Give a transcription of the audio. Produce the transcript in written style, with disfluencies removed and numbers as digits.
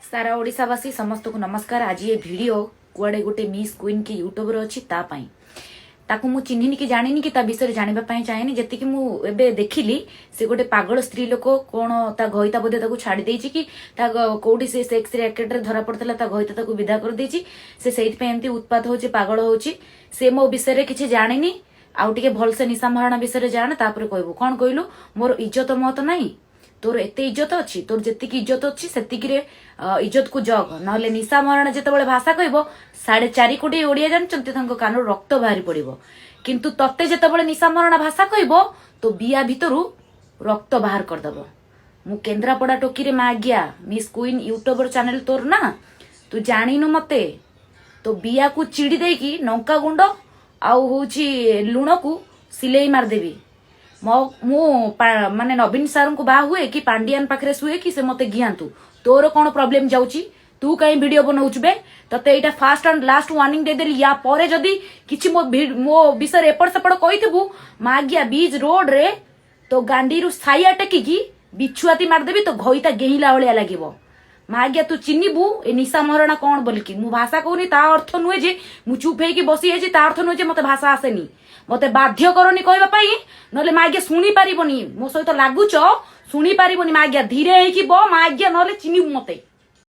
सारा ओडिशावासी समस्त को नमस्कार। आज ये वीडियो कुआडे गोटे मिस क्वीन की यूट्यूब रे अछि ता पई ताकू मु चिन्हिनी कि जानिनी कि ता विषय जानिबा पई चाहेनी। जति कि मु एबे देखिली से गोटे पागल स्त्री लोक कोन ता घइता बोधे ताकू छाडी देछि कि ता कोडी से सेक्स रैकेट रे धरा पड़तला ता घइता ताकू विदा कर देछि। से सेइत पे एंती उत्पात होछि पागल होछि। से मो विषय रे किछि जानिनी आउ टिके भलसे निशा महाराणा विषय रे जाने तापर कहबो कोन कहलु मोर इज्जत मत नाही। तोर एते इज्जत अच्छी तोर जेतिक इज्जत अच्छी सेतिकी रे इज्जत को जग नहले निशा महाराणा जेतेबेले भाषा कहबो 4.5 कोटी ओडिया जानचंती तांको कानर रक्त बाहरी पड़िबो। किंतु तत्ते जेतेबेले निशा महाराणा भाषा कहबो तो बिया भितरु रक्त बाहर कर दबो। मु केंद्रापड़ा टोकी रे मागिया मिस क्वीन यूट्यूबर चैनल तोर ना तू जानिनु मते तो बिया को चिड़ी देकी नौका गुंड आउ होची लुण को सिलेई मार देबी। मु माने नवीन सार को बा हुए कि पांडियान पाखरे सुए कि से मते गियान्तु तोर कोन प्रॉब्लम जाउची तू कहीं वीडियो बनाउछु बे तते एटा फास्ट एंड लास्ट वार्निंग दे देली। या परे जदी किछि मो विषय एपड़ सेपड़ कहिथबु मागिया बीज रोड रे तो गांडी रु साइया टेकी की बिछुआती मार देबी तो घइता गेहिला ओलिया लागिवो। मागिया तू चिन्हिबु ए निशा महाराणा कोन बोली कि मु भाषा कहूनी ता अर्थ नुहे जे मु चुप हेकी बसी हेछि ता अर्थ नुहे जे मते भाषा आसेनी। मते बाध्य करनी कहबा पई नले मागिया सुनी पारिबोनी मो सहित लागुच सुनी पारिबोनी। मागिया धीरे हेकी बो मागिया नले चिन्हिबु मते।